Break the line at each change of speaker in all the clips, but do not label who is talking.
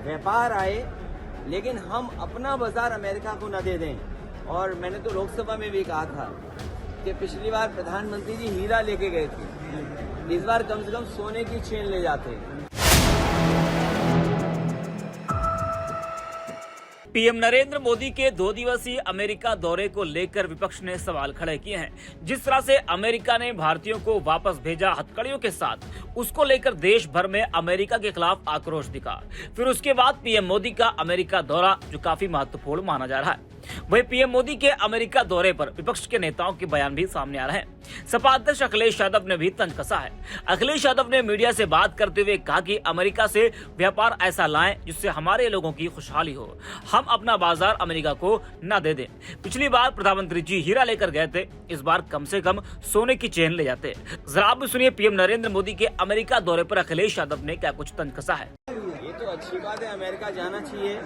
व्यापार आए, लेकिन हम अपना बाजार अमेरिका को न दे दें। और मैंने तो लोकसभा में भी कहा था कि पिछली बार प्रधानमंत्री जी हीरा लेके गए थे, इस बार कम से कम सोने की चेन ले जाते।
पीएम नरेंद्र मोदी के 2 दिवसीय अमेरिका दौरे को लेकर विपक्ष ने सवाल खड़े किए हैं। जिस तरह से अमेरिका ने भारतीयों को वापस भेजा हथकड़ियों के साथ, उसको लेकर देश भर में अमेरिका के खिलाफ आक्रोश दिखा। फिर उसके बाद पीएम मोदी का अमेरिका दौरा, जो काफी महत्वपूर्ण माना जा रहा है। वहीं पीएम मोदी के अमेरिका दौरे पर विपक्ष के नेताओं के बयान भी सामने आ रहे हैं। सपा अध्यक्ष अखिलेश यादव ने भी तंज कसा है। अखिलेश यादव ने मीडिया से बात करते हुए कहा कि अमेरिका से व्यापार ऐसा लाएं जिससे हमारे लोगों की खुशहाली हो, हम अपना बाजार अमेरिका को न दे दें। पिछली बार प्रधानमंत्री जी हीरा लेकर गए थे, इस बार कम से कम सोने की चेन ले जाते। जरा आप भी सुनिए पीएम नरेंद्र मोदी के अमेरिका दौरे पर अखिलेश यादव ने क्या कुछ तंज कसा है।
ये तो अच्छी बात है, अमेरिका जाना चाहिए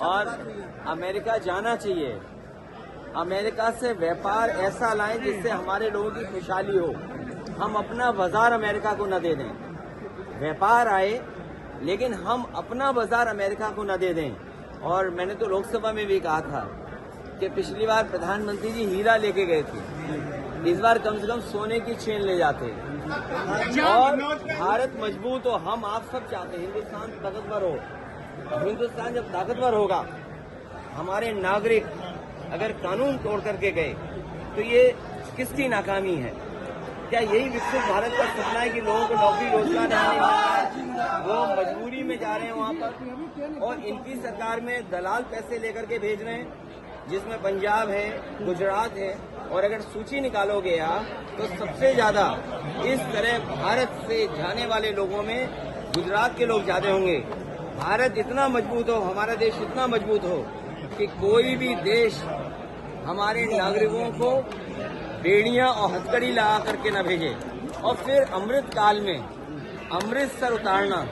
और अमेरिका जाना चाहिए। अमेरिका से व्यापार ऐसा लाएं जिससे हमारे लोगों की खुशहाली हो, हम अपना बाजार अमेरिका को न दे दें। व्यापार आए, लेकिन हम अपना बाजार अमेरिका को न दे दें। और मैंने तो लोकसभा में भी कहा था कि पिछली बार प्रधानमंत्री जी हीरा लेके गए थे, इस बार कम से कम सोने की चेन ले जाते और भारत मजबूत हो। हम आप सब चाहते हैं हिंदुस्तान ताकतवर हो। हिंदुस्तान जब ताकतवर होगा, हमारे नागरिक अगर कानून तोड़ करके गए तो ये किसकी नाकामी है? क्या यही विकसित भारत का सपना है कि लोगों को नौकरी रोजगार नहीं मिल रहा है, वो मजबूरी में जा रहे हैं वहां पर, और इनकी सरकार में दलाल पैसे लेकर के भेज रहे हैं, जिसमें पंजाब है, गुजरात है। और अगर सूची निकालोगे आप तो सबसे ज्यादा इस तरह भारत से जाने वाले लोगों में गुजरात के लोग ज्यादा होंगे। भारत इतना मजबूत हो, हमारा देश इतना मजबूत हो कि कोई भी देश हमारे नागरिकों को बेड़ियां और हथकड़ी लगा करके न भेजे। और फिर अमृत काल में अमृतसर उतारना,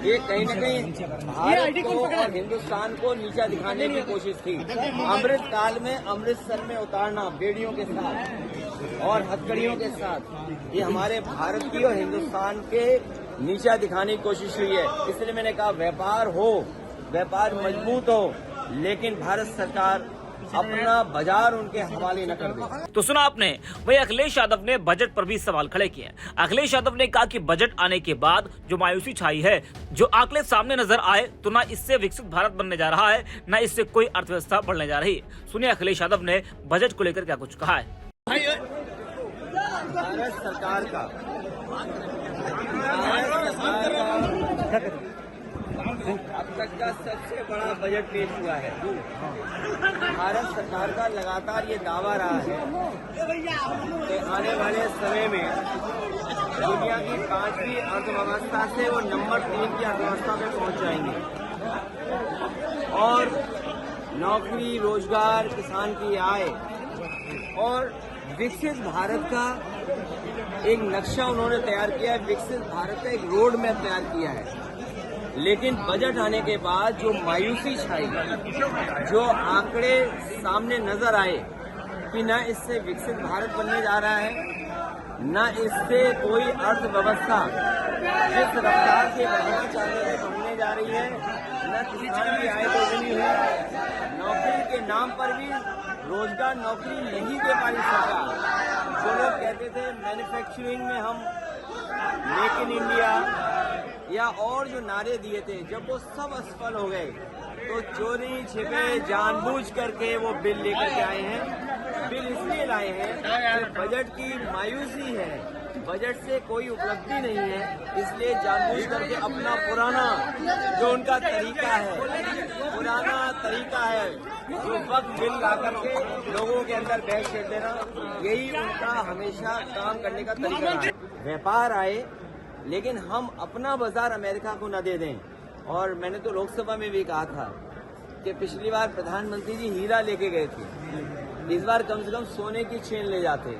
ये कहीं न कहीं भारत को और हिंदुस्तान को नीचा दिखाने की कोशिश थी। अमृत काल में अमृतसर में उतारना बेड़ियों के साथ और हथकड़ियों के साथ, ये हमारे भारत की और हिंदुस्तान के नीचा दिखाने की कोशिश हुई है। इसलिए मैंने कहा व्यापार हो, व्यापार मजबूत हो, लेकिन भारत सरकार अपना बाजार उनके हवाले न कर दे।
तो सुना आपने। वही अखिलेश यादव ने बजट पर भी सवाल खड़े किए। अखिलेश यादव ने कहा कि बजट आने के बाद जो मायूसी छाई है, जो आंकड़े सामने नजर आए, तो न इससे विकसित भारत बनने जा रहा है, न इससे कोई अर्थव्यवस्था बढ़ने जा रही। सुनिए अखिलेश यादव ने बजट को लेकर क्या कुछ कहा है।
भारत सरकार का अब तक का सबसे बड़ा बजट पेश हुआ है। भारत सरकार का लगातार ये दावा रहा है कि आने वाले समय में दुनिया की 5वीं अर्थव्यवस्था से वो नंबर 3 की अर्थव्यवस्था में पहुंच जाएंगे। और नौकरी, रोजगार, किसान की आय और विकसित भारत का एक नक्शा उन्होंने तैयार किया है। विकसित भारत का एक रोड मैप तैयार किया है। लेकिन बजट आने के बाद जो मायूसी छाई, जो आंकड़े सामने नजर आए कि न इससे विकसित भारत बनने जा रहा है, न इससे कोई अर्थव्यवस्था जिस रफ्तार से बढ़ना चाहते हैं बढ़ने जा रही है, न किसान की आय दोगुनी है, नौकरी के नाम पर भी रोजगार नौकरी नहीं दे पाई सरकार। जो लोग कहते थे मैन्युफैक्चरिंग में हम मेक इन इंडिया या और जो नारे दिए थे, जब वो सब असफल हो गए तो चोरी छिपे जानबूझ करके वो बिल लेकर के आए हैं। बिल इसलिए लाए हैं कि बजट की मायूसी है, बजट से कोई उपलब्धि नहीं है, इसलिए जानबूझ करके अपना पुराना जो उनका तरीका है जो वक्त बिल ला करके लोगों के अंदर बहस छेड़ देना, यही उनका हमेशा काम करने का तरीका है। व्यापार आए, लेकिन हम अपना बाजार अमेरिका को न दे दें। और मैंने तो लोकसभा में भी कहा था कि पिछली बार प्रधानमंत्री जी हीरा लेके गए थे, इस बार कम से कम सोने की चेन ले जाते।